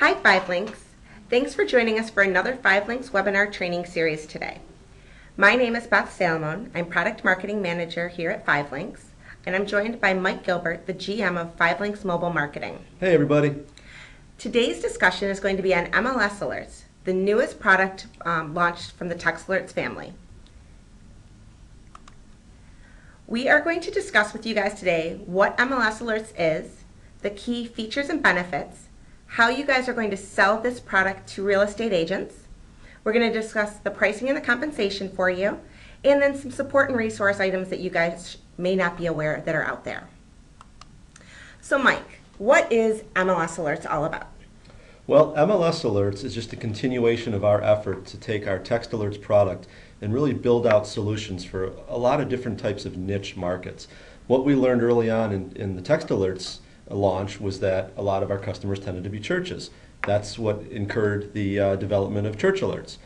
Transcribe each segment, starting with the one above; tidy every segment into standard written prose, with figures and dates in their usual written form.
Hi, Five Links. Thanks for joining us for another Five Links webinar training series today. My name is Beth Salmon. I'm Product Marketing Manager here at Five Links, and I'm joined by Mike Gilbert, the GM of Five Links Mobile Marketing. Hey, everybody. Today's discussion is going to be on MLS alertz, the newest product launched from the Text Alerts family. We are going to discuss with you guys today what MLS alertz is, the key features and benefits, how you guys are going to sell this product to real estate agents. We're going to discuss the pricing and the compensation for you, and then some support and resource items that you guys may not be aware that are out there. So Mike, what is MLS alertz all about? Well, MLS alertz is just a continuation of our effort to take our text alerts product and really build out solutions for a lot of different types of niche markets. What we learned early on in the text alerts launch was that a lot of our customers tended to be churches. That's what incurred the development of church alerts.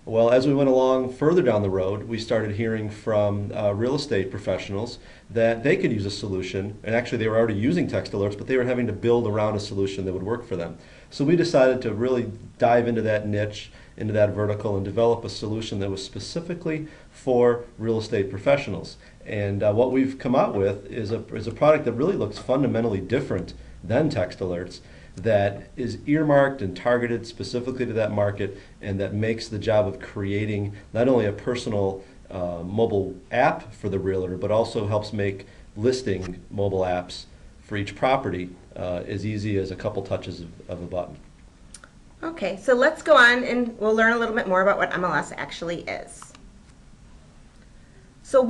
Well, as we went along further down the road, we started hearing from real estate professionals that they could use a solution, and actually they were already using text alerts, but they were having to build around a solution that would work for them. So we decided to really dive into that niche, into that vertical, and develop a solution that was specifically for real estate professionals. And what we've come out with is a product that really looks fundamentally different than text alerts, that is earmarked and targeted specifically to that market, and that makes the job of creating not only a personal mobile app for the realtor, but also helps make listing mobile apps for each property as easy as a couple touches of a button. Okay, so let's go on and we'll learn a little bit more about what MLS actually is. So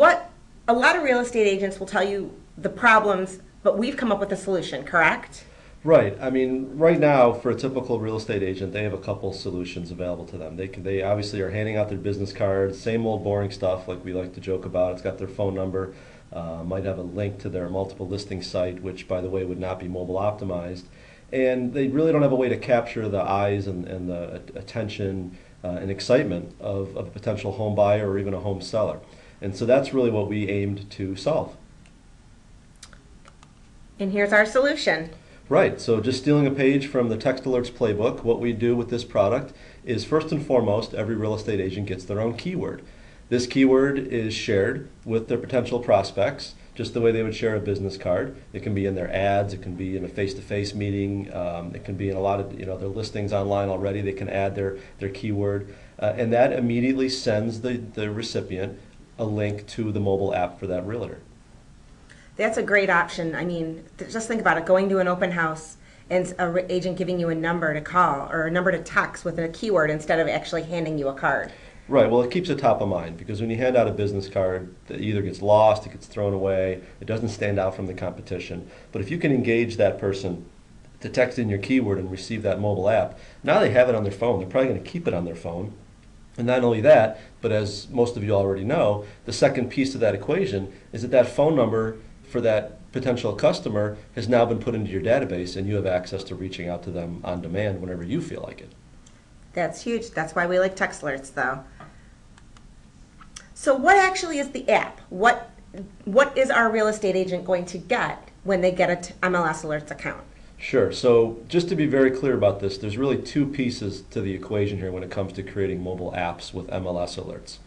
a lot of real estate agents will tell you the problems, but we've come up with a solution, correct? Right. I mean, right now, for a typical real estate agent, they have a couple solutions available to them. They obviously are handing out their business cards, same old boring stuff like we like to joke about. It's got their phone number, might have a link to their multiple listing site, which, by the way, would not be mobile optimized. And they really don't have a way to capture the eyes and the attention and excitement of a potential home buyer or even a home seller. And so that's really what we aimed to solve. And here's our solution. Right, so just stealing a page from the Text Alerts playbook, what we do with this product is first and foremost, every real estate agent gets their own keyword. This keyword is shared with their potential prospects, just the way they would share a business card. It can be in their ads, it can be in a face-to-face meeting, it can be in a lot of their listings online already. They can add their keyword, and that immediately sends the recipient a link to the mobile app for that realtor. That's a great option. I mean, just think about it, going to an open house and an agent giving you a number to call or a number to text with a keyword instead of actually handing you a card. Right, well, it keeps it top of mind, because when you hand out a business card, it either gets lost, it gets thrown away, it doesn't stand out from the competition. But if you can engage that person to text in your keyword and receive that mobile app, now they have it on their phone. They're probably going to keep it on their phone. And not only that, but as most of you already know, the second piece of that equation is that phone number for that potential customer has now been put into your database, and you have access to reaching out to them on demand whenever you feel like it. That's huge. That's why we like text alerts, though. So what actually is the app? What is our real estate agent going to get when they get an MLS alertz account? Sure. So just to be very clear about this, there's really two pieces to the equation here when it comes to creating mobile apps with MLS alerts.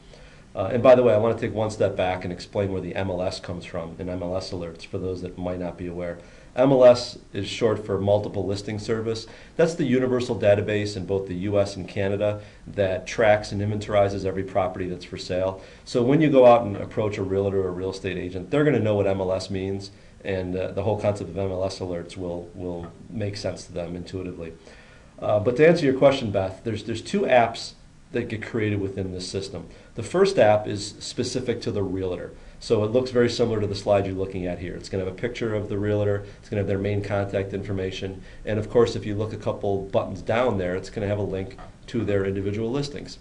And by the way, I want to take one step back and explain where the MLS comes from in MLS alerts for those that might not be aware. MLS is short for Multiple Listing Service. That's the universal database in both the US and Canada that tracks and inventorizes every property that's for sale. So when you go out and approach a realtor or a real estate agent, they're going to know what MLS means, and the whole concept of MLS alerts will make sense to them intuitively. But to answer your question, Beth, there's two apps that get created within this system. The first app is specific to the realtor. So it looks very similar to the slide you're looking at here. It's going to have a picture of the realtor, it's going to have their main contact information, and of course if you look a couple buttons down there, it's going to have a link to their individual listings.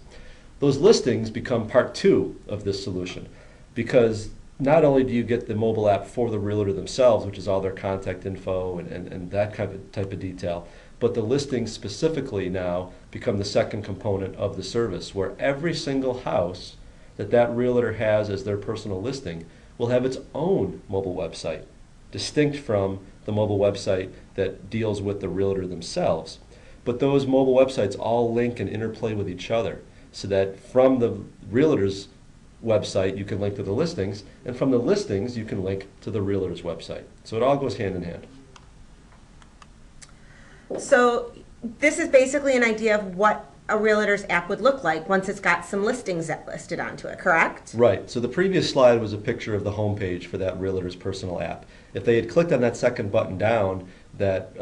Those listings become part two of this solution, because not only do you get the mobile app for the realtor themselves, which is all their contact info and that type of detail, but the listings specifically now become the second component of the service, where every single house that realtor has as their personal listing will have its own mobile website, distinct from the mobile website that deals with the realtor themselves. but those mobile websites all link and interplay with each other, so that from the realtor's website you can link to the listings, and from the listings you can link to the realtor's website. So it all goes hand in hand. So this is basically an idea of what a realtor's app would look like once it's got some listings listed onto it, correct? Right. So the previous slide was a picture of the homepage for that realtor's personal app. If they had clicked on that second button down that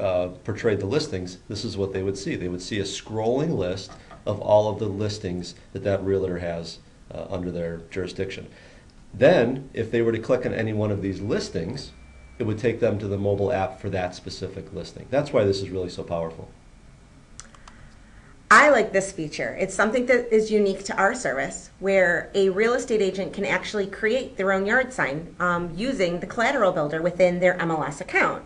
portrayed the listings, this is what they would see. They would see a scrolling list of all of the listings that that realtor has under their jurisdiction. Then, if they were to click on any one of these listings, it would take them to the mobile app for that specific listing. That's why this is really so powerful. I like this feature. It's something that is unique to our service, where a real estate agent can actually create their own yard sign using the collateral builder within their MLS account.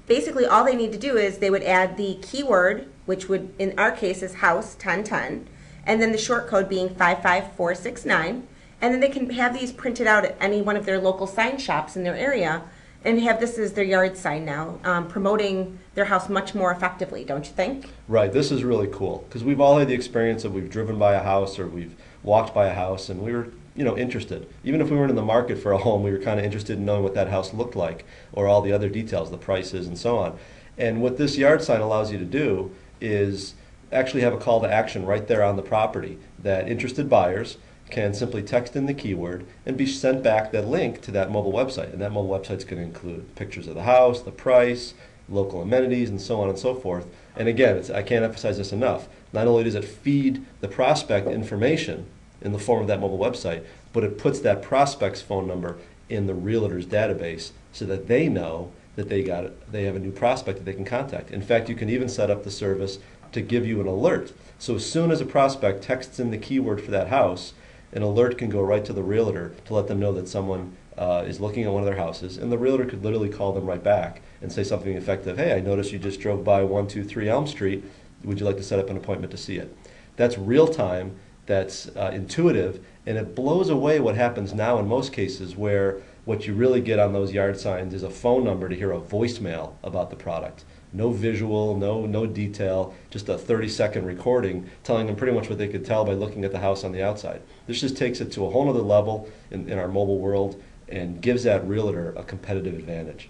Basically, all they need to do is they would add the keyword, which would, in our case, is house 1010, and then the short code being 55469, and then they can have these printed out at any one of their local sign shops in their area and have this as their yard sign now, promoting their house much more effectively, don't you think? Right, this is really cool, because we've all had the experience of we've driven by a house or we've walked by a house and we were interested. Even if we weren't in the market for a home, we were kind of interested in knowing what that house looked like or all the other details, the prices and so on. And what this yard sign allows you to do is actually have a call to action right there on the property that interested buyers can simply text in the keyword and be sent back that link to that mobile website. And that mobile website's going to include pictures of the house, the price, local amenities, and so on and so forth. And again, I can't emphasize this enough. Not only does it feed the prospect information in the form of that mobile website, but it puts that prospect's phone number in the realtor's database so that they know that they have a new prospect that they can contact. In fact, you can even set up the service to give you an alert. So as soon as a prospect texts in the keyword for that house, an alert can go right to the realtor to let them know that someone is looking at one of their houses, and the realtor could literally call them right back and say something effective. Hey, I noticed you just drove by 123 Elm Street. Would you like to set up an appointment to see it? That's real time, that's intuitive, and it blows away what happens now in most cases where what you really get on those yard signs is a phone number to hear a voicemail about the product. No visual, no detail, just a 30-second recording telling them pretty much what they could tell by looking at the house on the outside. This just takes it to a whole other level in our mobile world and gives that realtor a competitive advantage.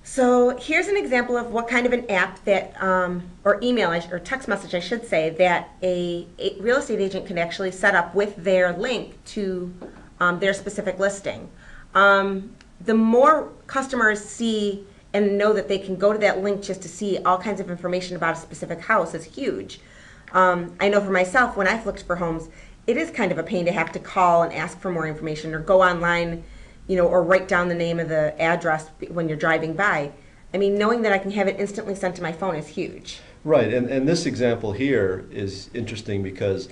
So here's an example of what kind of an app that, or email, or text message I should say, that a real estate agent can actually set up with their link to their specific listing. The more customers see and know that they can go to that link just to see all kinds of information about a specific house is huge. I know for myself, when I've looked for homes, it is kind of a pain to have to call and ask for more information or go online, or write down the name of the address when you're driving by. I mean, knowing that I can have it instantly sent to my phone is huge. Right, and this example here is interesting because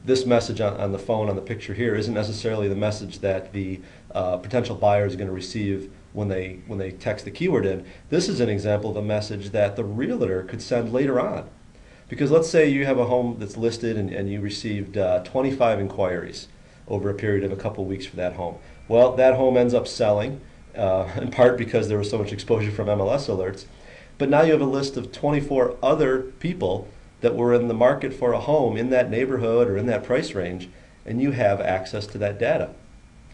this message on the phone, on the picture here, isn't necessarily the message that the potential buyer is going to receive when they text the keyword in. This is an example of a message that the realtor could send later on. Because let's say you have a home that's listed and you received 25 inquiries over a period of a couple weeks for that home. Well, that home ends up selling, in part because there was so much exposure from MLS alerts. But now you have a list of 24 other people that were in the market for a home in that neighborhood or in that price range, and you have access to that data.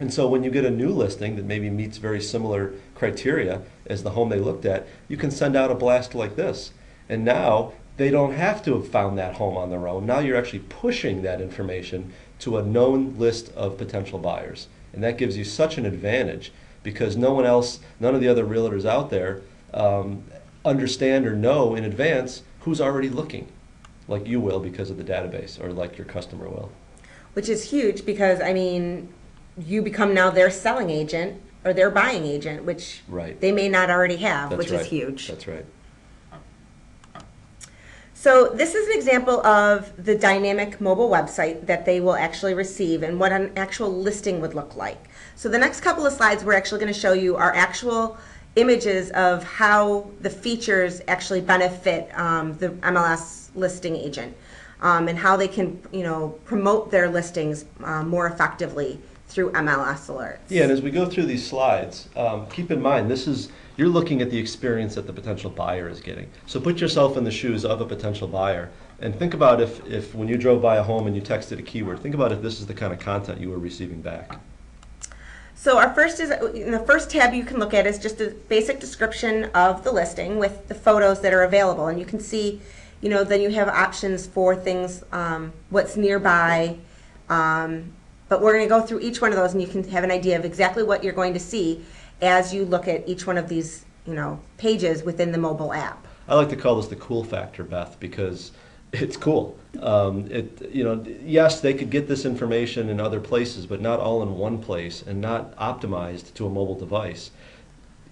And so when you get a new listing that maybe meets very similar criteria as the home they looked at, you can send out a blast like this. And now they don't have to have found that home on their own. Now you're actually pushing that information to a known list of potential buyers. And that gives you such an advantage because no one else, none of the other realtors out there understand or know in advance who's already looking, like you will because of the database, or like your customer will. Which is huge because, I mean, you become now their selling agent or their buying agent, which right. they may not already have, That's which right. is huge. That's right. So this is an example of the dynamic mobile website that they will actually receive and what an actual listing would look like. So the next couple of slides we're actually going to show you are actual images of how the features actually benefit the MLS listing agent and how they can, promote their listings more effectively through MLS alerts. Yeah, and as we go through these slides, keep in mind this is you're looking at the experience that the potential buyer is getting. So put yourself in the shoes of a potential buyer and think about if when you drove by a home and you texted a keyword, think about if this is the kind of content you were receiving back. So our first is, in the first tab you can look at is just a basic description of the listing with the photos that are available. And you can see, then you have options for things, what's nearby. But we're going to go through each one of those and you can have an idea of exactly what you're going to see as you look at each one of these, pages within the mobile app. I like to call this the cool factor, Beth, because it's cool. Yes, they could get this information in other places, but not all in one place and not optimized to a mobile device.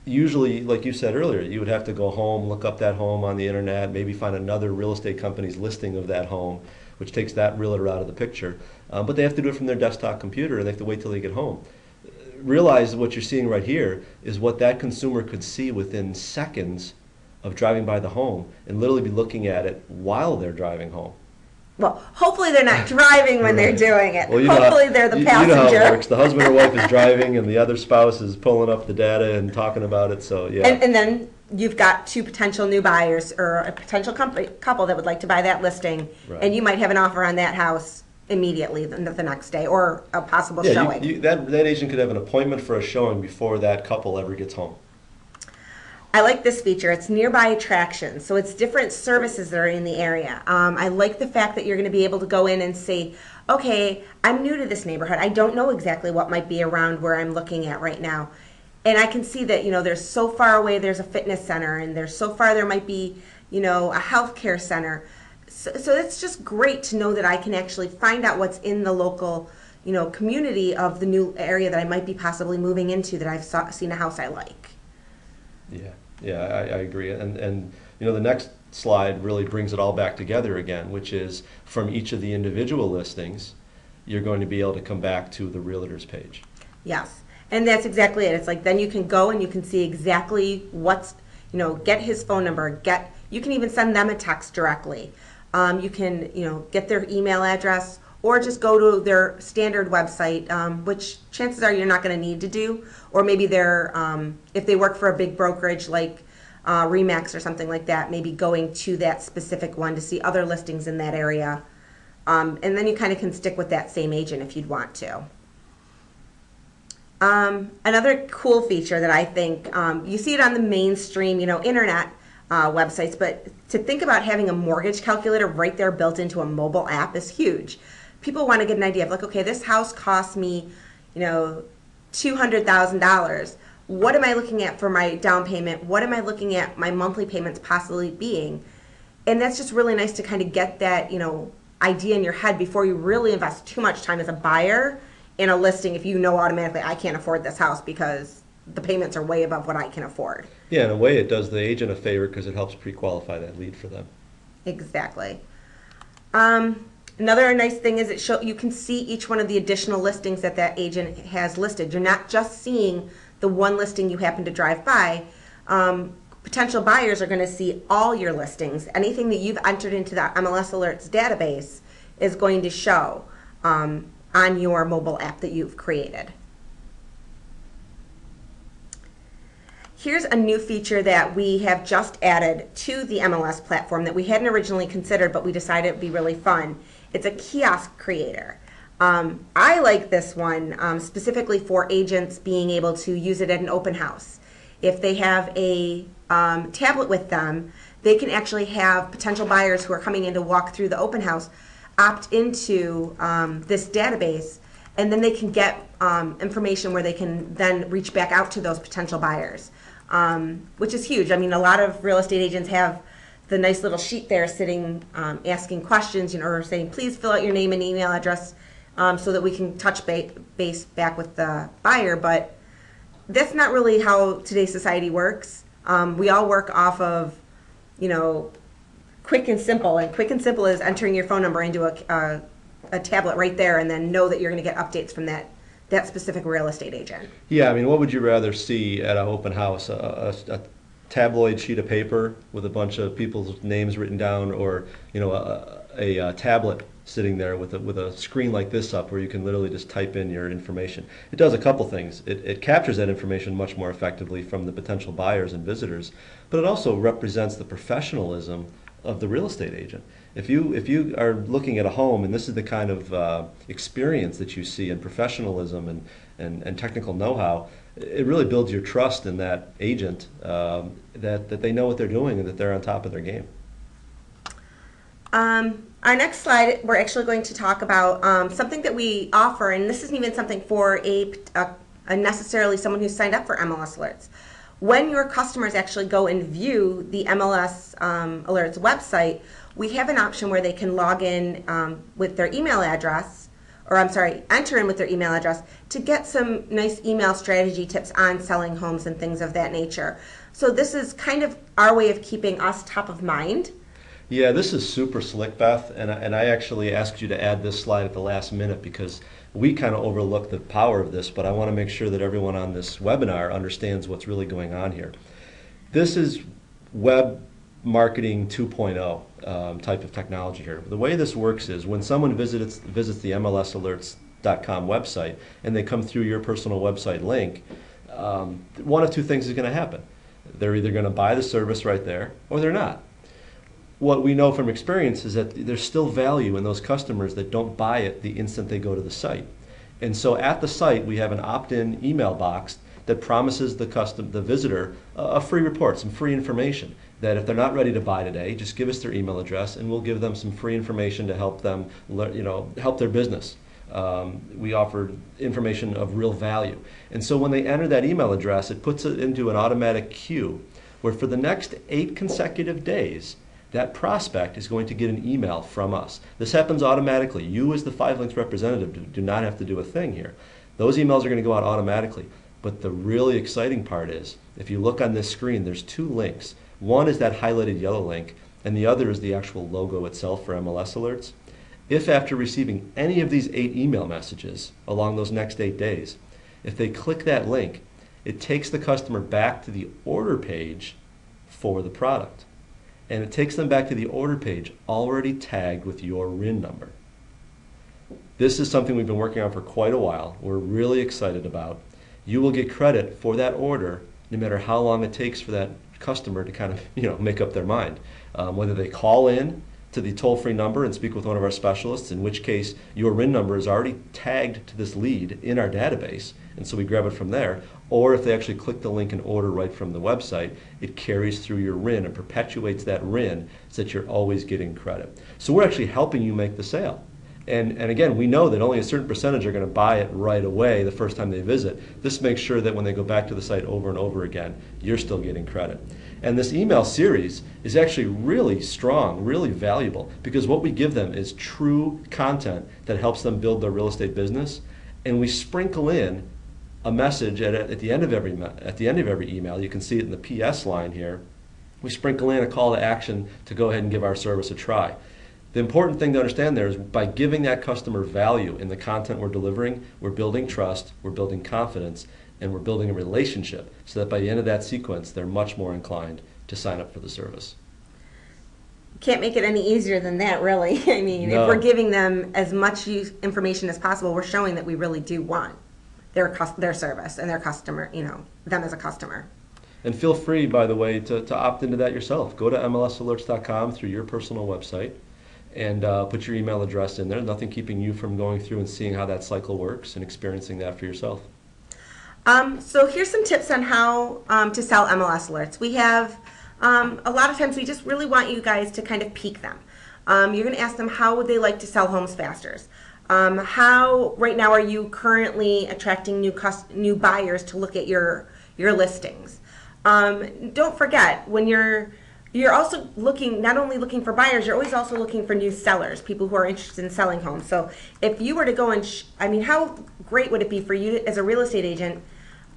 Usually, like you said earlier, you would have to go home, look up that home on the internet, maybe find another real estate company's listing of that home, which takes that realtor out of the picture. But they have to do it from their desktop computer and they have to wait till they get home. Realize what you're seeing right here is what that consumer could see within seconds of driving by the home and literally be looking at it while they're driving home. Well, hopefully they're not driving when they're doing it. Well, hopefully they're the passenger. You know how it works. The husband or wife is driving and the other spouse is pulling up the data and talking about it. So yeah. And then you've got two potential new buyers or a potential couple that would like to buy that listing, right. And you might have an offer on that house immediately the next day or a possible showing. That agent could have an appointment for a showing before that couple ever gets home. I like this feature. It's nearby attractions. So it's different services that are in the area. I like the fact that you're going to be able to go in and say, okay, I'm new to this neighborhood. I don't know exactly what might be around where I'm looking at right now. And I can see that, there's so far away there's a fitness center and there's so far there might be, a healthcare center. So it's just great to know that I can actually find out what's in the local, community of the new area that I might be possibly moving into that I've seen a house I like. Yeah, I agree. And the next slide really brings it all back together again, which is from each of the individual listings, you're going to be able to come back to the Realtors page. Yes, and that's exactly it. It's like then you can go and you can see exactly what's, get his phone number, you can even send them a text directly. You can, get their email address or just go to their standard website, which chances are you're not going to need to do, or maybe they're, if they work for a big brokerage like Remax or something like that, maybe going to that specific one to see other listings in that area. And then you kind of can stick with that same agent if you'd want to. Another cool feature that I think, you see it on the mainstream, internet websites, but to think about having a mortgage calculator right there built into a mobile app is huge. People want to get an idea of like, okay, this house cost me, $200,000. What am I looking at for my down payment? What am I looking at my monthly payments possibly being? And that's just really nice to kind of get that, idea in your head before you really invest too much time as a buyer in a listing if you know automatically I can't afford this house because the payments are way above what I can afford. Yeah, in a way it does the agent a favor because it helps pre-qualify that lead for them. Exactly. Another nice thing is you can see each one of the additional listings that agent has listed. You're not just seeing the one listing you happen to drive by. Potential buyers are going to see all your listings. Anything that you've entered into the MLS alertz database is going to show on your mobile app that you've created. Here's a new feature that we have just added to the MLS platform that we hadn't originally considered, but we decided it would be really fun. It's a kiosk creator. I like this one specifically for agents being able to use it at an open house. If they have a tablet with them, they can actually have potential buyers who are coming in to walk through the open house opt into this database, and then they can get information where they can then reach back out to those potential buyers, which is huge. I mean, a lot of real estate agents have the nice little sheet there sitting asking questions, or saying, please fill out your name and email address so that we can touch base back with the buyer. But that's not really how today's society works. We all work off of, quick and simple. And quick and simple is entering your phone number into a tablet right there and then know that you're going to get updates from that specific real estate agent. Yeah, I mean, what would you rather see at an open house? A tabloid sheet of paper with a bunch of people's names written down, or a tablet sitting there with a screen like this up where you can literally just type in your information. It does a couple things. It captures that information much more effectively from the potential buyers and visitors, but it also represents the professionalism of the real estate agent. If you are looking at a home and this is the kind of experience that you see in professionalism and technical know-how, it really builds your trust in that agent, that they know what they're doing and that they're on top of their game. Our next slide, we're actually going to talk about something that we offer, and this isn't even something for a necessarily someone who's signed up for MLS alerts. When your customers actually go and view the MLS alerts website, we have an option where they can log in with their email address, or I'm sorry, enter in with their email address to get some nice email strategy tips on selling homes and things of that nature. So this is kind of our way of keeping us top of mind. Yeah, this is super slick, Beth, and I actually asked you to add this slide at the last minute because we kind of overlook the power of this, but I want to make sure that everyone on this webinar understands what's really going on here. This is web marketing 2.0 type of technology here. The way this works is when someone visits the MLS alertz.com website and they come through your personal website link, one of two things is going to happen. They're either going to buy the service right there or they're not. What we know from experience is that there's still value in those customers that don't buy it the instant they go to the site. And so at the site, we have an opt-in email box that promises the visitor a free report, some free information, that if they're not ready to buy today, just give us their email address and we'll give them some free information to help them, help their business. We offer information of real value. And so when they enter that email address, it puts it into an automatic queue where for the next 8 consecutive days, that prospect is going to get an email from us. This happens automatically. You as the 5LINKS representative do not have to do a thing here. Those emails are going to go out automatically. But the really exciting part is, if you look on this screen, there's 2 links. One is that highlighted yellow link, and the other is the actual logo itself for MLS alerts. If after receiving any of these 8 email messages along those next 8 days, if they click that link, it takes the customer back to the order page for the product. And it takes them back to the order page already tagged with your RIN number. This is something we've been working on for quite a while. We're really excited about. You will get credit for that order no matter how long it takes for that customer to kind of make up their mind. Whether they call in to the toll-free number and speak with one of our specialists, in which case your RIN number is already tagged to this lead in our database, and so we grab it from there, or if they actually click the link and order right from the website, it carries through your RIN and perpetuates that RIN so that you're always getting credit. So we're actually helping you make the sale. And again, we know that only a certain percentage are going to buy it right away the first time they visit. This makes sure that when they go back to the site over and over again, you're still getting credit. And this email series is actually really strong, really valuable, because what we give them is true content that helps them build their real estate business, and we sprinkle in a message at the end of every email. You can see it in the PS line here. We sprinkle in a call to action to go ahead and give our service a try. The important thing to understand there is by giving that customer value in the content we're delivering, we're building trust, we're building confidence, and we're building a relationship so that by the end of that sequence, they're much more inclined to sign up for the service. Can't make it any easier than that, really. I mean, No. If we're giving them as much information as possible, we're showing that we really do want their service and their customer, them as a customer. And feel free, by the way, to opt into that yourself. Go to MLSalerts.com through your personal website and put your email address in there. Nothing keeping you from going through and seeing how that cycle works and experiencing that for yourself. So here's some tips on how to sell MLS alerts. We have, a lot of times we just really want you guys to kind of pique them. You're going to ask them how would they like to sell homes faster. How right now are you currently attracting new buyers to look at your listings? Don't forget, when you're also not only looking for buyers, you're always also looking for new sellers, people who are interested in selling homes. So if you were to go and, how great would it be for you as a real estate agent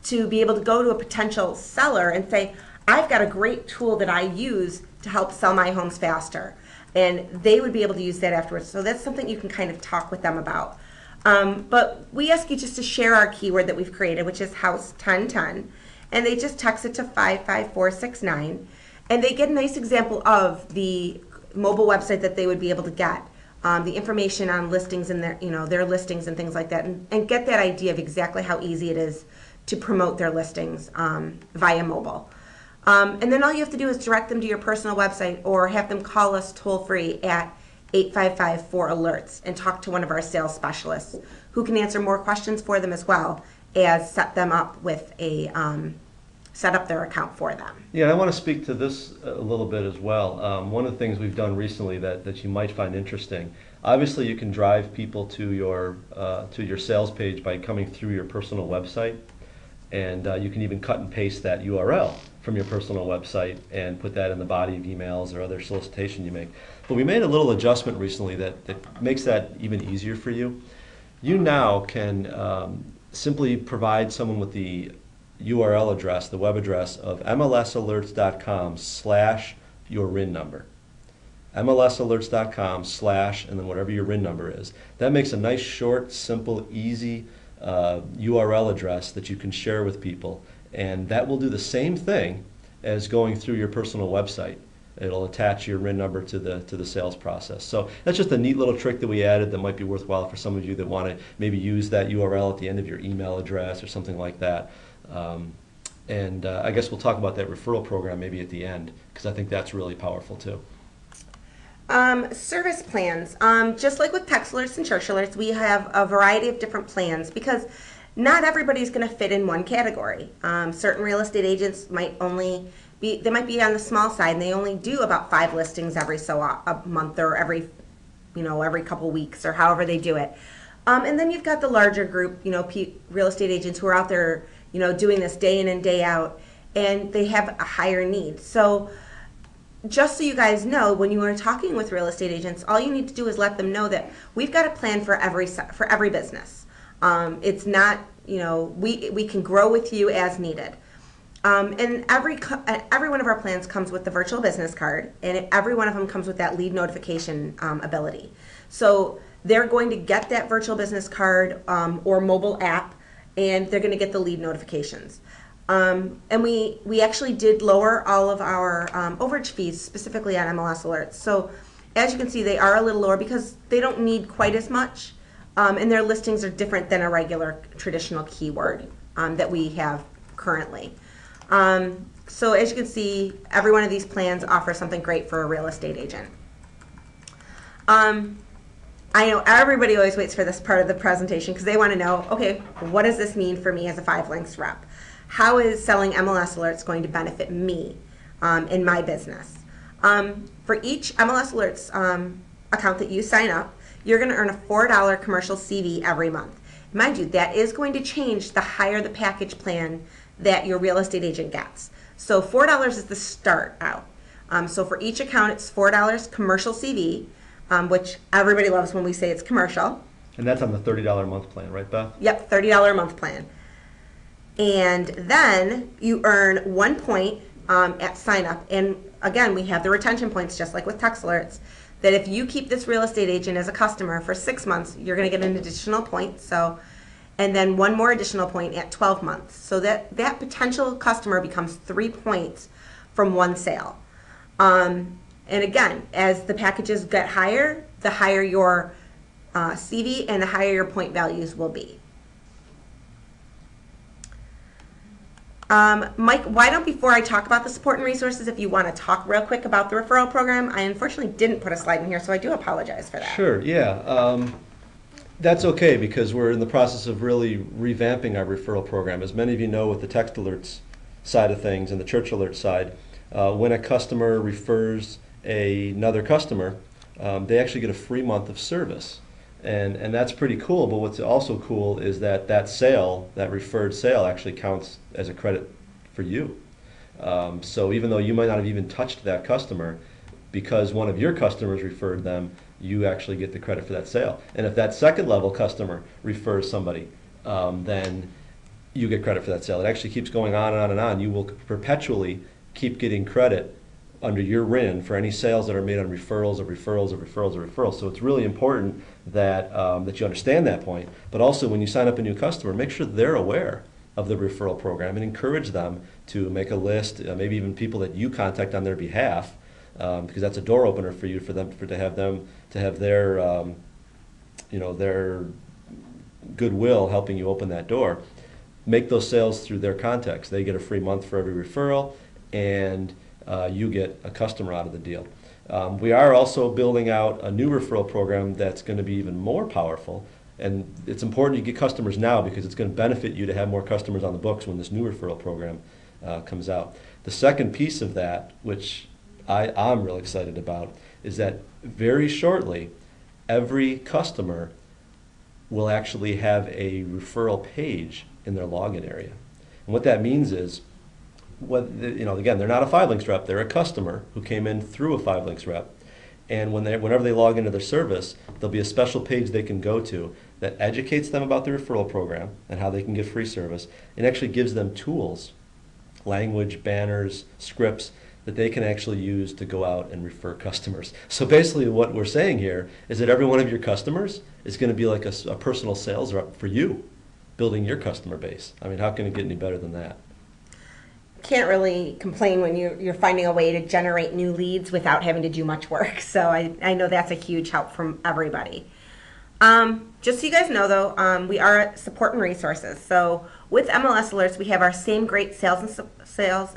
to be able to go to a potential seller and say, I've got a great tool that I use to help sell my homes faster. And they would be able to use that afterwards. So that's something you can kind of talk with them about. But we ask you just to share our keyword that we've created, which is House 1010. and they just text it to 55469, and they get a nice example of the mobile website that they would be able to get, the information on listings and their listings and things like that, and get that idea of exactly how easy it is to promote their listings via mobile. And then all you have to do is direct them to your personal website or have them call us toll free at 855-4-ALERTS and talk to one of our sales specialists who can answer more questions for them as well as set them up with set up their account for them. Yeah, and I want to speak to this a little bit as well. One of the things we've done recently that you might find interesting, obviously you can drive people to your sales page by coming through your personal website, and you can even cut and paste that URL from your personal website and put that in the body of emails or other solicitation you make. But we made a little adjustment recently that makes that even easier for you. You now can simply provide someone with the URL address, the web address of mlsalerts.com/your RIN number. mlsalerts.com/ and then whatever your RIN number is. That makes a nice, short, simple, easy URL address that you can share with people, and that will do the same thing as going through your personal website. It'll attach your RIN number to the sales process. So that's just a neat little trick that we added that might be worthwhile for some of you that want to maybe use that URL at the end of your email address or something like that. I guess we'll talk about that referral program maybe at the end, because I think that's really powerful too. Service plans. Just like with text alerts and church alerts, we have a variety of different plans because not everybody's going to fit in one category. Certain real estate agents might be on the small side and they only do about 5 listings every a month or every couple weeks or however they do it. And then you've got the larger group, real estate agents who are out there, doing this day in and day out, and they have a higher need. So just so you guys know, when you are talking with real estate agents, all you need to do is let them know that we've got a plan for every business. It's not, we can grow with you as needed. And every one of our plans comes with the virtual business card, and every one of them comes with that lead notification ability. So they're going to get that virtual business card or mobile app, and they're going to get the lead notifications. And we actually did lower all of our overage fees specifically on MLS alerts. So as you can see, they are a little lower because they don't need quite as much, and their listings are different than a regular traditional keyword that we have currently. So as you can see, every one of these plans offers something great for a real estate agent. I know everybody always waits for this part of the presentation because they want to know, okay, what does this mean for me as a 5LINKS rep? How is selling MLS alerts going to benefit me in my business? For each MLS alerts account that you sign up, you're going to earn a $4 commercial CV every month. Mind you, that is going to change the higher the package plan that your real estate agent gets. So $4 is the start out. So for each account, it's $4 commercial CV, which everybody loves when we say it's commercial. And that's on the $30 a month plan, right, Beth? Yep, $30 a month plan. And then you earn 1 point at sign up. And again, we have the retention points just like with text alerts, that if you keep this real estate agent as a customer for 6 months, you're going to get an additional point. And then 1 more additional point at 12 months. So that potential customer becomes 3 points from 1 sale. And again, as the packages get higher, the higher your CV and the higher your point values will be. Mike, why don't, before I talk about the support and resources, if you want to talk real quick about the referral program. I unfortunately didn't put a slide in here, so I do apologize for that. Sure, yeah. That's okay because we're in the process of really revamping our referral program. As many of you know, with the text alerts side of things and the church alert side, when a customer refers another customer, they actually get a free month of service. And that's pretty cool, but what's also cool is that that referred sale actually counts as a credit for you. So even though you might not have even touched that customer, because one of your customers referred them, you actually get the credit for that sale. And if that second level customer refers somebody, then you get credit for that sale. It actually keeps going on and on and on. You will perpetually keep getting credit under your RIN for any sales that are made on referrals of referrals of referrals of referrals. So it's really important that that you understand that point. But also when you sign up a new customer, make sure they're aware of the referral program and encourage them to make a list, maybe even people that you contact on their behalf, because that's a door opener for you, to have their their goodwill helping you open that door. Make those sales through their contacts. They get a free month for every referral, and you get a customer out of the deal. We are also building out a new referral program that's going to be even more powerful, and it's important you get customers now because it's going to benefit you to have more customers on the books when this new referral program comes out. The second piece of that, which I'm really excited about, is that very shortly every customer will actually have a referral page in their login area. And what that means is, again, they're not a 5LINKS rep, they're a customer who came in through a 5LINKS rep. And whenever they log into their service, there'll be a special page they can go to that educates them about the referral program and how they can get free service, and actually gives them tools, language, banners, scripts, that they can actually use to go out and refer customers. So basically what we're saying here is that every one of your customers is going to be like a personal sales rep for you, building your customer base. I mean, how can it get any better than that? Can't really complain when you're finding a way to generate new leads without having to do much work. So I know that's a huge help from everybody. Just so you guys know, though, we are at Support and Resources. So with MLS Alerts, we have our same great sales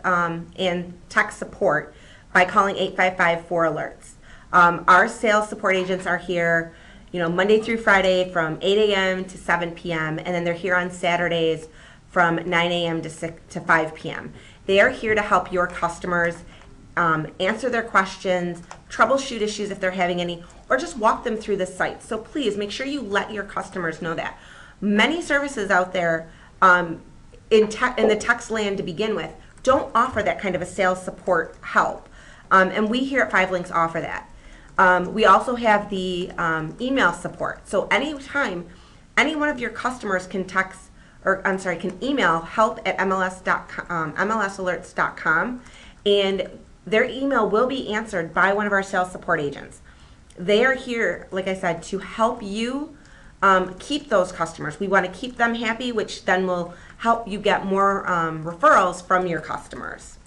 and tech support by calling 855-4-ALERTS. Our sales support agents are here, Monday through Friday from 8 a.m. to 7 p.m. and then they're here on Saturdays from 9 a.m. to 5 p.m. They are here to help your customers answer their questions, troubleshoot issues if they're having any, or just walk them through the site. So please make sure you let your customers know that. Many services out there in the text land to begin with don't offer that kind of a sales support help. And we here at 5LINKS offer that. We also have the email support. So anytime any one of your customers can can email help@mlsalertz.com, and their email will be answered by one of our sales support agents. They are here, like I said, to help you keep those customers. We want to keep them happy, which then will help you get more referrals from your customers.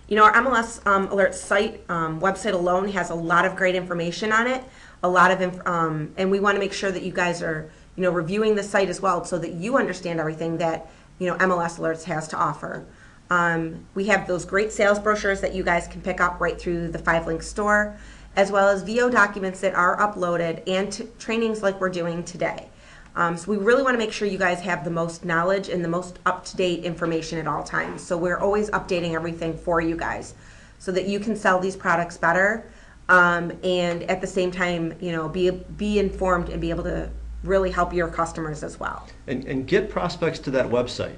Our MLS Alerts site, website alone has a lot of great information on it, and we want to make sure that you guys are reviewing the site as well so that you understand everything that MLS Alerts has to offer. We have those great sales brochures that you guys can pick up right through the 5LINKS store, as well as VO documents that are uploaded and trainings like we're doing today. So we really want to make sure you guys have the most knowledge and the most up-to-date information at all times. So we're always updating everything for you guys so that you can sell these products better and at the same time, be informed and be able to really help your customers as well. And get prospects to that website.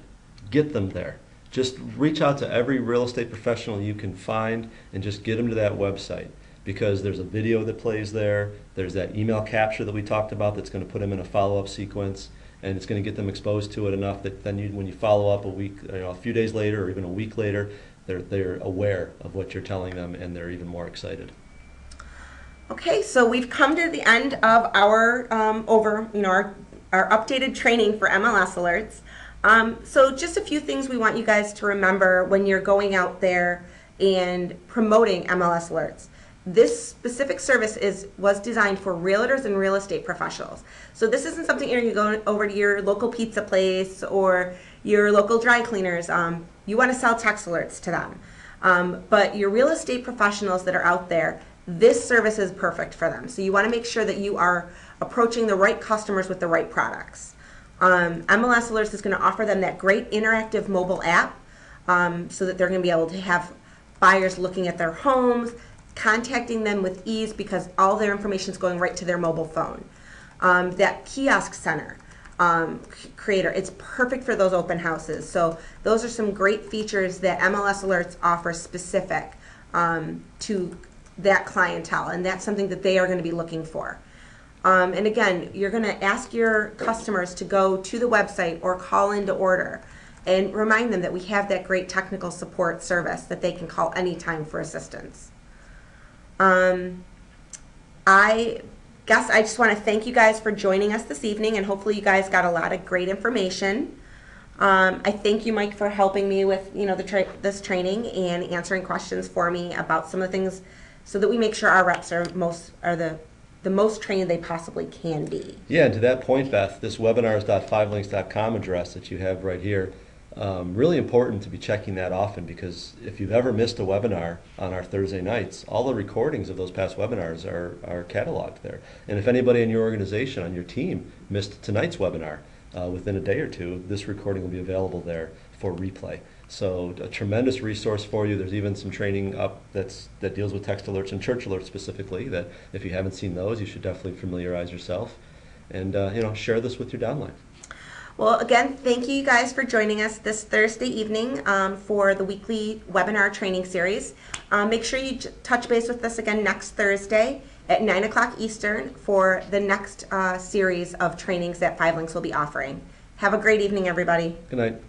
Get them there. Just reach out to every real estate professional you can find and just get them to that website, because there's a video that plays there. There's that email capture that we talked about that's going to put them in a follow-up sequence, and it's going to get them exposed to it enough that then when you follow up a few days later or even a week later, they're aware of what you're telling them and they're even more excited. Okay, so we've come to the end of our our updated training for MLS Alerts. So just a few things we want you guys to remember when you're going out there and promoting MLS Alerts. This specific service was designed for realtors and real estate professionals. So this isn't something you're going to go over to your local pizza place or your local dry cleaners. You want to sell text alerts to them. But your real estate professionals that are out there, this service is perfect for them. So you want to make sure that you are approaching the right customers with the right products. MLS Alerts is going to offer them that great interactive mobile app so that they're going to be able to have buyers looking at their homes, contacting them with ease because all their information is going right to their mobile phone. That kiosk center creator, it's perfect for those open houses. So those are some great features that MLS Alerts offer specific to that clientele, and that's something that they are going to be looking for. And again, you're going to ask your customers to go to the website or call in to order and remind them that we have that great technical support service that they can call anytime for assistance. I guess I just want to thank you guys for joining us this evening, and hopefully you guys got a lot of great information. I thank you, Mike, for helping me with this training and answering questions for me about some of the things, so that we make sure our reps are the most trained they possibly can be. Yeah, and to that point, Beth, this webinars.5links.com address that you have right here, really important to be checking that often, because if you've ever missed a webinar on our Thursday nights, all the recordings of those past webinars are cataloged there. And if anybody in your organization, on your team, missed tonight's webinar, within a day or two, this recording will be available there for replay. So a tremendous resource for you. There's even some training up that deals with text alerts and church alerts specifically, that if you haven't seen those, you should definitely familiarize yourself and share this with your downline. Well, again, thank you guys for joining us this Thursday evening for the weekly webinar training series. Make sure you touch base with us again next Thursday at 9 o'clock Eastern for the next series of trainings that 5 Links will be offering. Have a great evening, everybody. Good night.